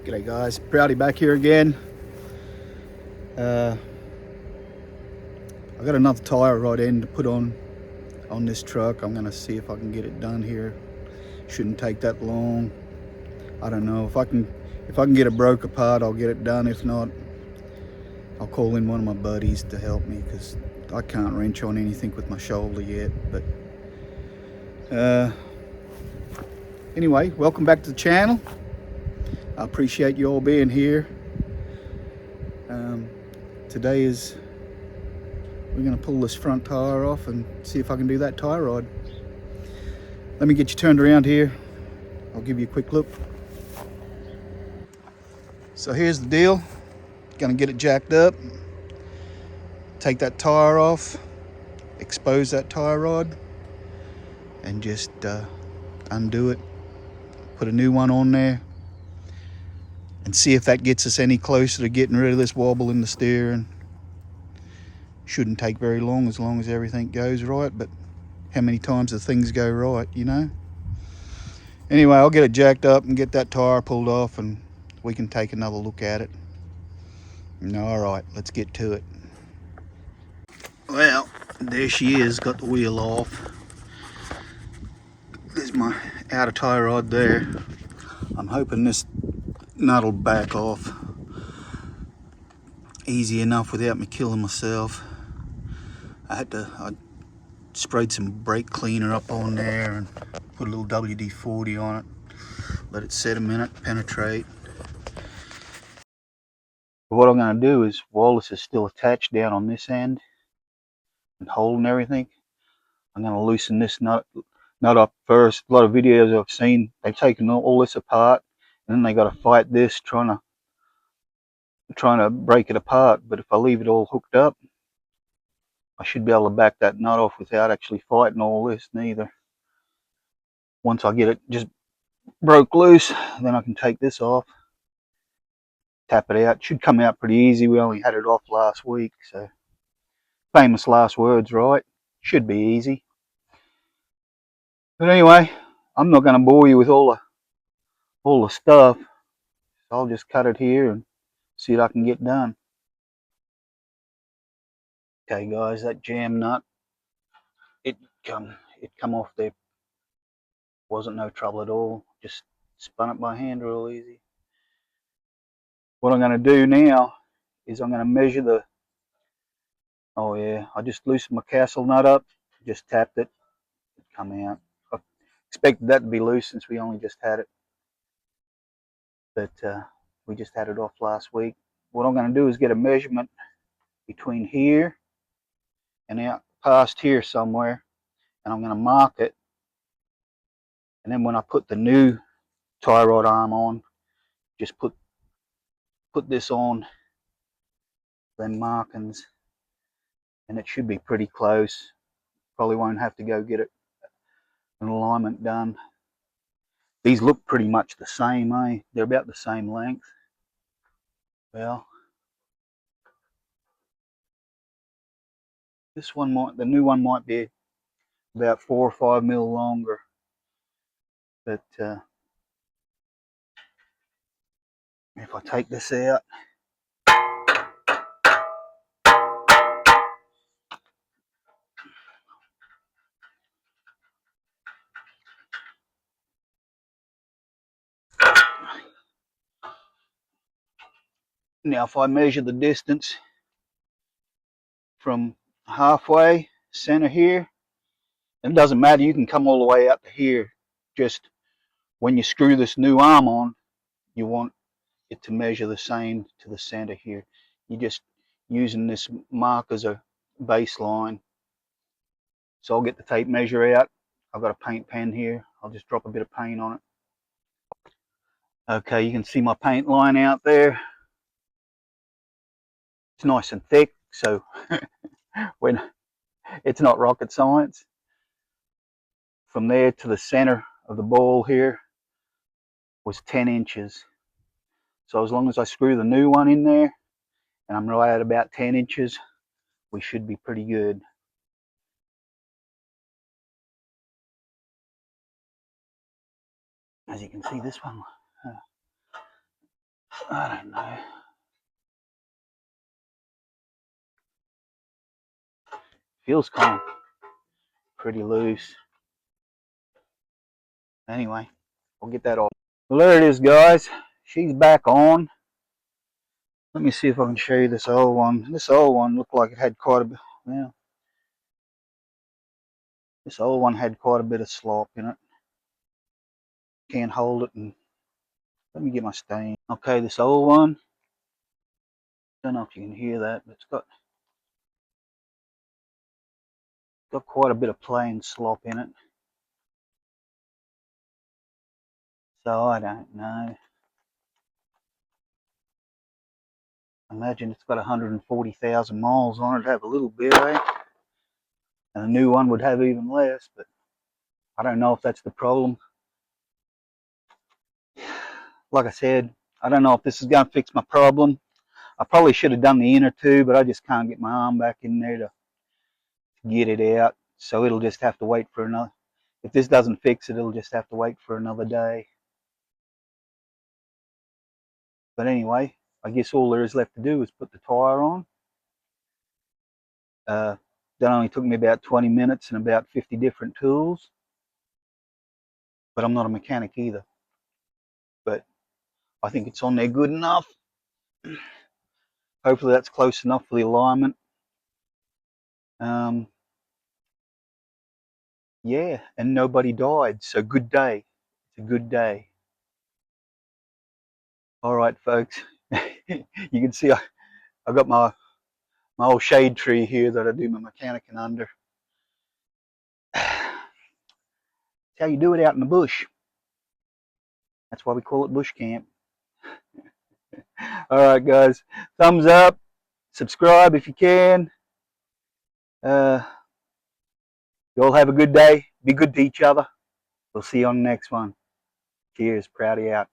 G'day guys, Prouty back here again. I got another tire rod end to put on this truck. I'm gonna see if I can get it done here. Shouldn't take that long. I don't know if I can get it broke apart, I'll get it done. If not, I'll call in one of my buddies to help me because I can't wrench on anything with my shoulder yet. But anyway, welcome back to the channel. I appreciate you all being here. Today we're going to pull this front tire off and see if I can do that tire rod. Let me get you turned around here. I'll give you a quick look. So here's the deal. Going to get it jacked up, take that tire off, expose that tire rod, and just undo it, put a new one on there, and see if that gets us any closer to getting rid of this wobble in the steering. Shouldn't take very long as everything goes right, but how many times do things go right, you know? Anyway, I'll get it jacked up and get that tire pulled off and we can take another look at it. All right, let's get to it. Well, there she is, got the wheel off. There's my outer tire rod there. I'm hoping this nut will back off easy enough without me killing myself. I sprayed some brake cleaner up on there and put a little WD-40 on it. Let it set a minute, penetrate. But what I'm going to do is, while this is still attached down on this end and holding everything, I'm going to loosen this nut up first. A lot of videos I've seen, they've taken all this apart and then they got to fight this, trying to break it apart. But if I leave it all hooked up, I should be able to back that nut off without actually fighting all this neither. Once I get it just broke loose, then I can take this off, tap it out. It should come out pretty easy. We only had it off last week, so famous last words, right? Should be easy. But anyway, I'm not going to bore you with all the stuff. So I'll just cut it here and see what I can get done. Okay guys, that jam nut, it come off there. Wasn't no trouble at all. Just spun it by hand real easy. What I'm going to do now is I'm going to measure the, oh yeah, I just loosened my castle nut up, just tapped it, come out. I expected that to be loose since we only just had it, but we just had it off last week. What I'm going to do is get a measurement between here and out past here somewhere, and I'm going to mark it, and then when I put the new tie rod arm on, just put this on them markings, and it should be pretty close. Probably won't have to go get it an alignment done. These look pretty much the same, eh? They're about the same length. Well, the new one might be about 4 or 5 mil longer, but if I take this out, now if I measure the distance from halfway center here, and it doesn't matter, you can come all the way out to here. Just when you screw this new arm on, you want it to measure the same to the center here. You're just using this mark as a baseline. So I'll get the tape measure out. I've got a paint pen here. I'll just drop a bit of paint on it. Okay, you can see my paint line out there. It's nice and thick, so when it's not rocket science. From there to the center of the ball here was 10 inches. So as long as I screw the new one in there and I'm right at about 10 inches, we should be pretty good. As you can see, this one, I don't know. Feels kind of pretty loose. Anyway, we'll get that off. Well, there it is, guys. She's back on. Let me see if I can show you this old one. This old one looked like it had quite a bit. Well, this old one had quite a bit of slop in it. Can't hold it, and let me get my stain. Okay, this old one. Don't know if you can hear that, but it's got quite a bit of plain slop in it. So I don't know. Imagine it's got 140,000 miles on it. It'd have a little bit, eh? And a new one would have even less, but I don't know if that's the problem. Like I said, I don't know if this is going to fix my problem. I probably should have done the inner two, but I just can't get my arm back in there to get it out. So it'll just have to wait for another. If this doesn't fix it, it'll just have to wait for another day. But anyway, I guess all there is left to do is put the tire on. That only took me about 20 minutes and about 50 different tools. But I'm not a mechanic either. But I think it's on there good enough. Hopefully that's close enough for the alignment. Yeah, and nobody died, so good day. It's a good day. All right, folks. You can see I got my old shade tree here that I do my mechanicing under. It's how you do it out in the bush. That's why we call it bush camp. All right, guys. Thumbs up. Subscribe if you can. You all have a good day. Be good to each other. We'll see you on the next one. Cheers. Proudy out.